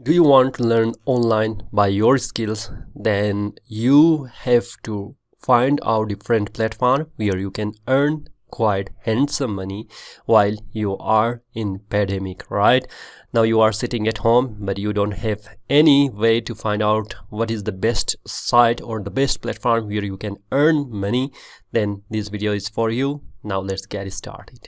Do you want to learn online by your skills? Then you have to find out different platform where you can earn quite handsome money while you are in pandemic, right? Now you are sitting at home, but you don't have any way to find out what is the best site or the best platform where you can earn money. Then this video is for you. Now let's get started.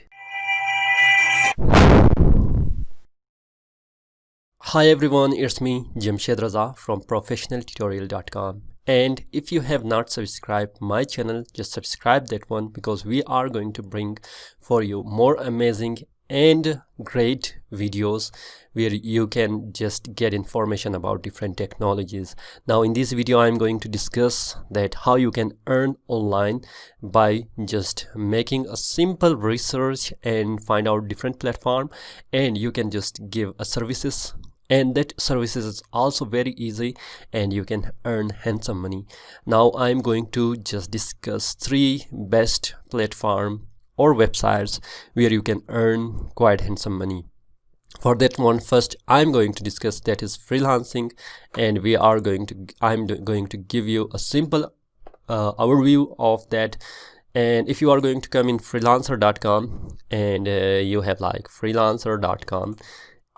Hi everyone, it's me Jamshed Raza from professionaltutorial.com, and if you have not subscribed my channel, just subscribe that one, because we are going to bring for you more amazing and great videos where you can just get information about different technologies. Now in this video I'm going to discuss that how you can earn online by just making a simple research and find out different platform, and you can just give a services, and that services is also very easy and you can earn handsome money. Now I'm going to just discuss 3 best platform or websites where you can earn quite handsome money. For that one, first I'm going to discuss that is freelancing, and I'm going to give you a simple overview of that. And if you are going to come in freelancer.com and you have like freelancer.com,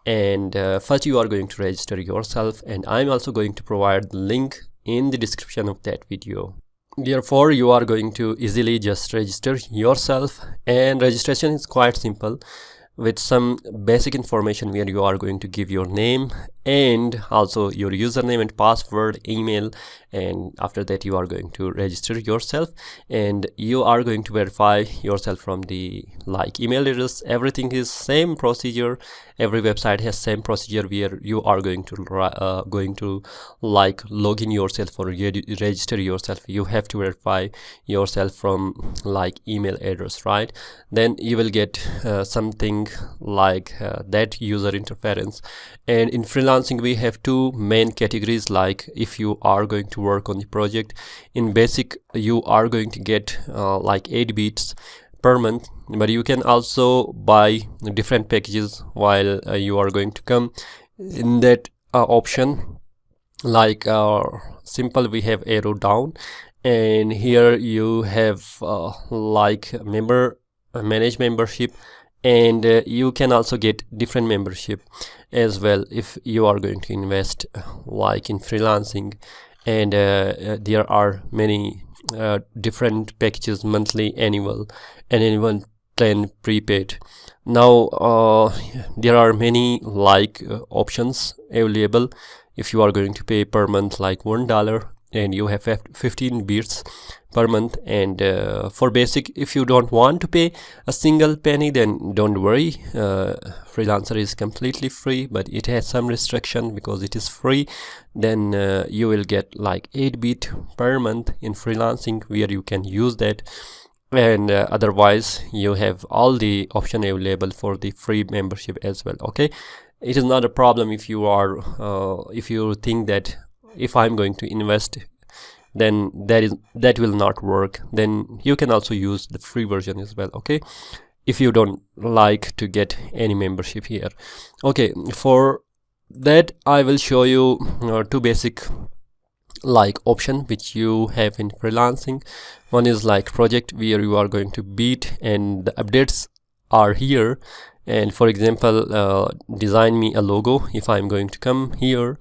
and first you are going to register yourself, and I'm also going to provide the link in the description of that video. Therefore you are going to easily just register yourself, and registration is quite simple with some basic information where you are going to give your name and also your username and password, email, and after that you are going to register yourself, and you are going to verify yourself from the email address. Everything is same procedure. Every website has same procedure where you are going to log in yourself or register yourself. You have to verify yourself from email address, right? Then you will get something like that user interference. And in freelancing we have 2 main categories. Like if you are going to work on the project, in basic you are going to get 8 beats per month, but you can also buy different packages while you are going to come in that option. Simple, we have arrow down, and here you have manage membership, and you can also get different membership as well if you are going to invest in freelancing. And there are many different packages: monthly, annual, and annual plan, prepaid. Now there are many options available. If you are going to pay per month $1, and you have 15 beats per month, and for basic, if you don't want to pay a single penny, then don't worry. Freelancer is completely free, but it has some restriction because it is free. Then you will get 8 beat per month in freelancing where you can use that, and otherwise you have all the option available for the free membership as well. Okay, it is not a problem if you are if you think that if I'm going to invest, then that will not work. Then you can also use the free version as well, okay, if you don't like to get any membership here. Okay, for that I will show you 2 basic option which you have in freelancing. One is project, where you are going to beat, and the updates are here. And for example, design me a logo. If I'm going to come here,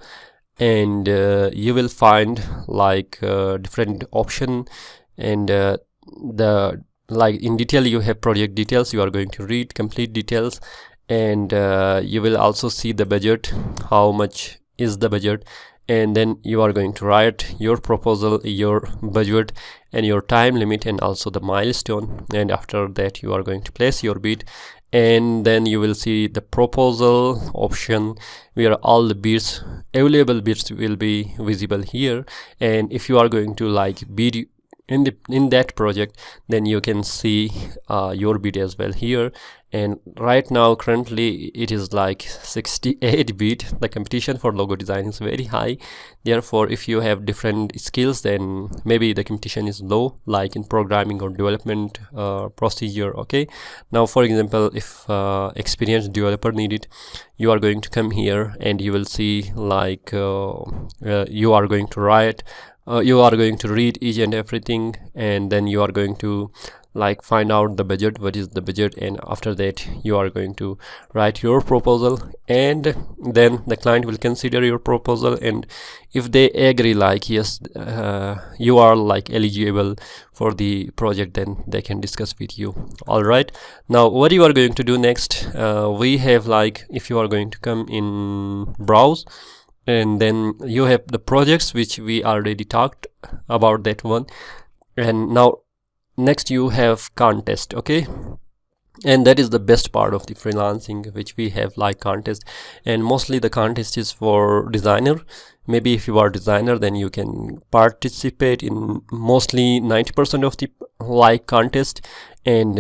and you will find different option, and in detail you have project details. You are going to read complete details, and you will also see the budget, how much is the budget, and then you are going to write your proposal, your budget, and your time limit, and also the milestone. And after that you are going to place your bid, and then you will see the proposal option where all the bids, available bids, will be visible here. And if you are going to bid in that project, then you can see your bid as well here. And right now currently it is like 68 bid. The competition for logo design is very high. Therefore, if you have different skills, then maybe the competition is low, like in programming or development procedure. Okay, now for example, if experienced developer needed, you are going to come here and you will see like you are going to write, you are going to read each and everything, and then you are going to like find out the budget, what is the budget, and after that you are going to write your proposal, and then the client will consider your proposal, and if they agree like yes, you are like eligible for the project, then they can discuss with you. All right, now what you are going to do next, we have like, if you are going to come in browse, and then you have the projects which we already talked about, that one. And now next you have contest. Okay, and that is the best part of the freelancing, which we have like contest, and mostly the contest is for designer. Maybe if you are designer, then you can participate in mostly 90% of the like contest, and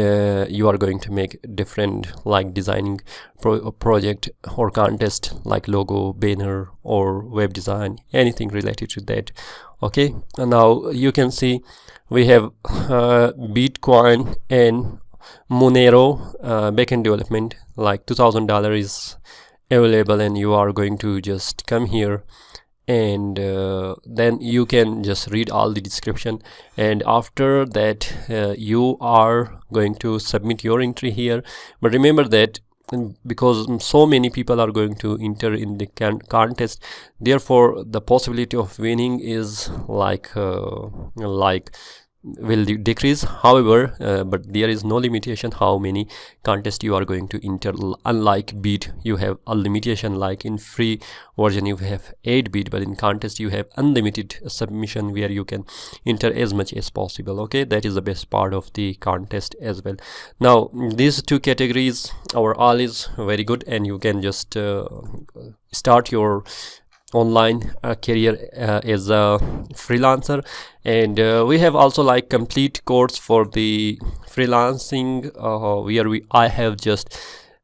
you are going to make different like designing project or contest, like logo, banner, or web design, anything related to that. Okay, and now you can see we have Bitcoin and Monero backend development, like $2,000 is available, and you are going to just come here, and then you can just read all the description, and after that you are going to submit your entry here. But remember that because so many people are going to enter in the contest, therefore the possibility of winning is like will decrease. However, but there is no limitation how many contests you are going to enter. Unlike bid, you have a limitation, like in free version you have 8 bid, but in contest you have unlimited submission where you can enter as much as possible. Okay, that is the best part of the contest as well. Now these two categories overall is very good, and you can just start your online career as a freelancer. And we have also like complete course for the freelancing where I have just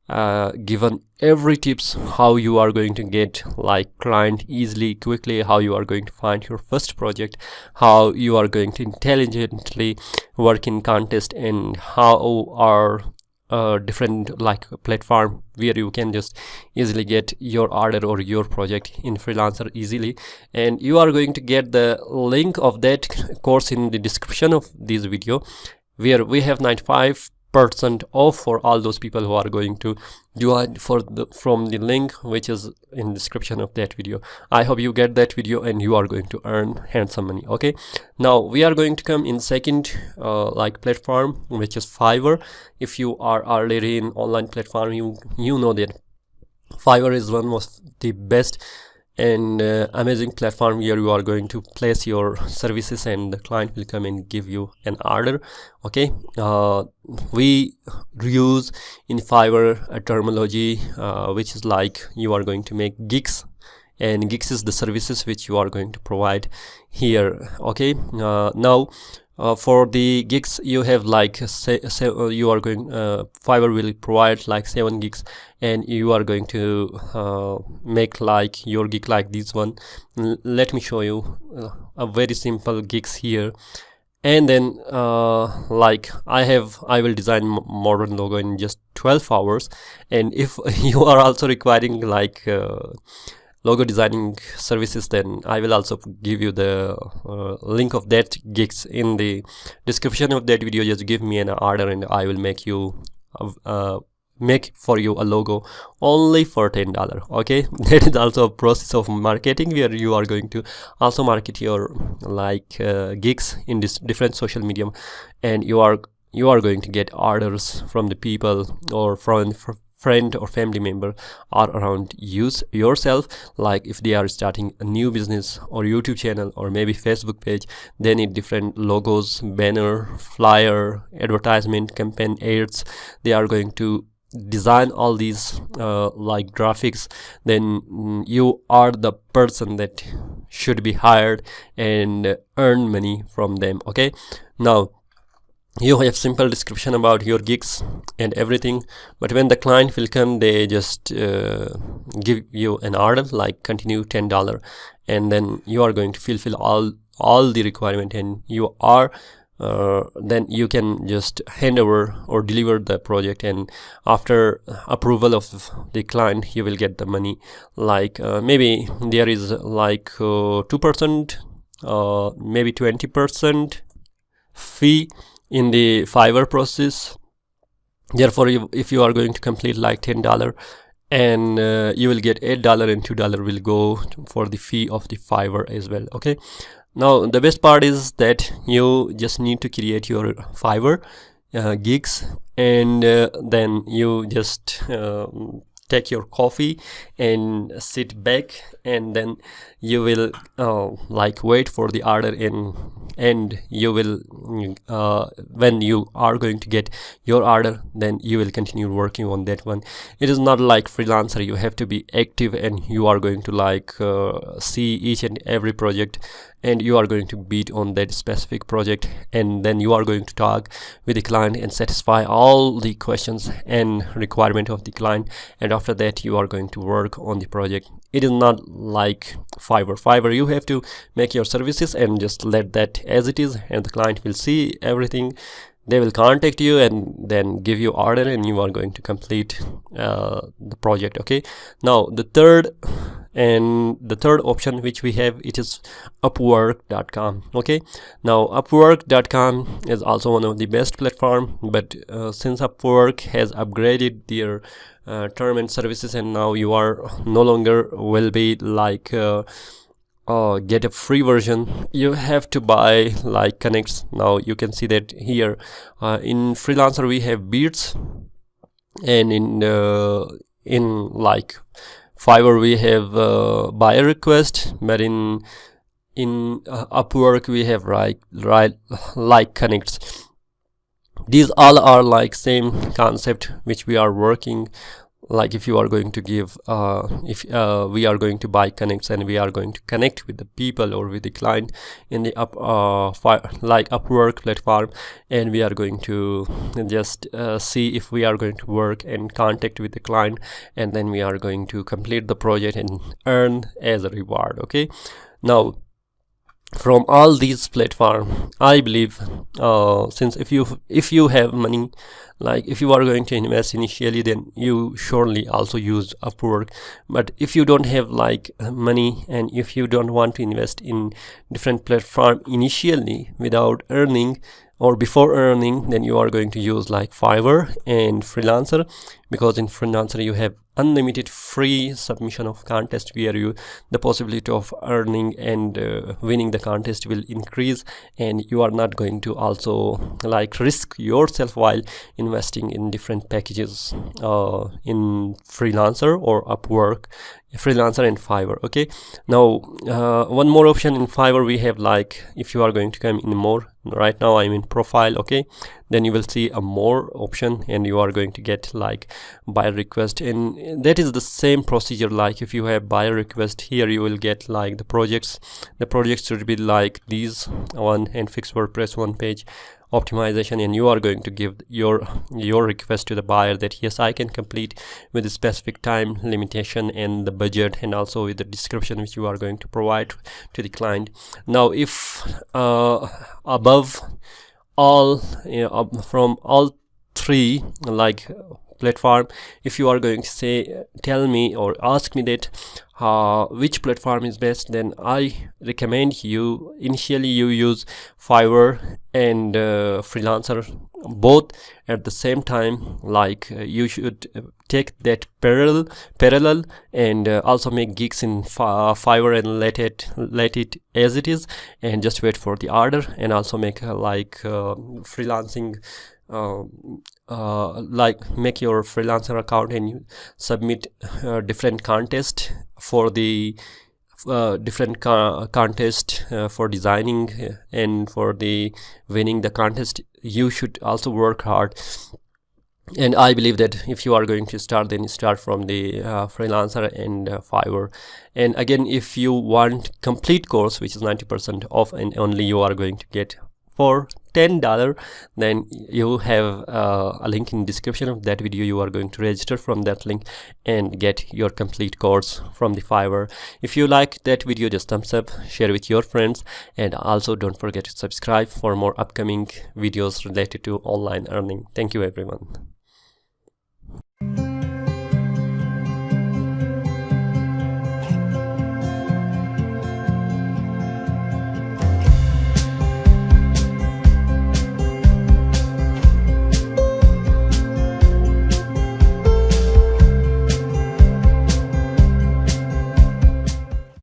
given every tips how you are going to get like client easily, quickly, how you are going to find your first project, how you are going to intelligently work in contest, and how are different like platform where you can just easily get your order or your project in Freelancer easily. And you are going to get the link of that course in the description of this video, where we have 95% off for all those people who are going to join from the link which is in description of that video. I hope you get that video and you are going to earn handsome money. Okay, now we are going to come in second like platform, which is Fiverr. If you are already in online platform, you know that Fiverr is one of the best and amazing platform where you are going to place your services and the client will come and give you an order. Okay, we use in Fiverr a terminology which is like you are going to make gigs, and gigs is the services which you are going to provide here. Okay, now for the gigs you have like you are going Fiverr will provide like 7 gigs, and you are going to make like your gig like this one. Let me show you a very simple gigs here. And then like I will design modern logo in just 12 hours. And if you are also requiring like logo designing services, then I will also give you the link of that gigs in the description of that video. Just give me an order and I will make you make for you a logo only for $10. Okay, that is also a process of marketing where you are going to also market your like gigs in this different social medium, and you are going to get orders from the people or from friend or family member or around yourself. Like if they are starting a new business or YouTube channel or maybe Facebook page, they need different logos, banner, flyer, advertisement, campaign ads. They are going to design all these like graphics. Then you are the person that should be hired and earn money from them. Okay, now you have simple description about your gigs and everything, but when the client will come, they just give you an order like continue $10, and then you are going to fulfill all the requirement, and you are then you can just hand over or deliver the project, and after approval of the client you will get the money. Like maybe there is like 2% maybe 20% fee in the Fiverr process. Therefore, if you are going to complete like $10, and you will get $8 and $2 will go for the fee of the Fiverr as well. Okay, now the best part is that you just need to create your Fiverr gigs, and then you just take your coffee and sit back, and then you will like wait for the order, and you will when you are going to get your order, then you will continue working on that one. It is not like Freelancer, you have to be active, and you are going to like see each and every project, and you are going to bid on that specific project, and then you are going to talk with the client and satisfy all the questions and requirement of the client, and after that you are going to work on the project. It is not like Fiverr. You have to make your services and just let that as it is, and the client will see everything. They will contact you and then give you order, and you are going to complete the project. Okay, now the third option which we have, it is Upwork.com. Okay, now Upwork.com is also one of the best platform, but since Upwork has upgraded their term and services, and now you are no longer will be like get a free version. You have to buy like connects. Now you can see that here in Freelancer we have beats, and in like Fiverr we have buyer request, but in Upwork we have like connects. These all are like same concept which we are working. Like if you are going to give if we are going to buy connects, and we are going to connect with the people or with the client in the like Upwork platform, and we are going to just see if we are going to work and contact with the client, and then we are going to complete the project and earn as a reward. Okay, now from all these platforms, I believe since if you have money, like if you are going to invest initially, then you surely also use Upwork. But if you don't have like money, and if you don't want to invest in different platform initially without earning or before earning, then you are going to use like Fiverr and Freelancer, because in Freelancer you have unlimited free submission of contest, where you the possibility of earning and winning the contest will increase, and you are not going to also like risk yourself while investing in different packages in Freelancer or Upwork, Freelancer and Fiverr. Okay, now one more option in Fiverr we have, like if you are going to come in more, right now I'm in profile. Okay, then you will see a more option, and you are going to get like buyer request, and that is the same procedure. Like if you have buyer request, here you will get like the projects should be like these one, and fixed WordPress one page optimization, and you are going to give your request to the buyer that yes, I can complete with a specific time limitation and the budget, and also with the description which you are going to provide to the client. Now if above all from all three like platform, if you are going to say tell me or ask me that which platform is best, then I recommend you initially you use Fiverr and Freelancer both at the same time. Like you should take that parallel and also make gigs in Fiverr and let it as it is, and just wait for the order, and also make like freelancing like make your Freelancer account, and you submit different contest for the different contest for designing and for the winning the contest. You should also work hard And I believe that if you are going to start, then you start from the Freelancer and Fiverr. And again, if you want complete course, which is 90% off, and only you are going to get for $10, then you have a link in description of that video. You are going to register from that link and get your complete course from the Fiverr. If you like that video, just thumbs up, share with your friends, and also don't forget to subscribe for more upcoming videos related to online earning. Thank you everyone.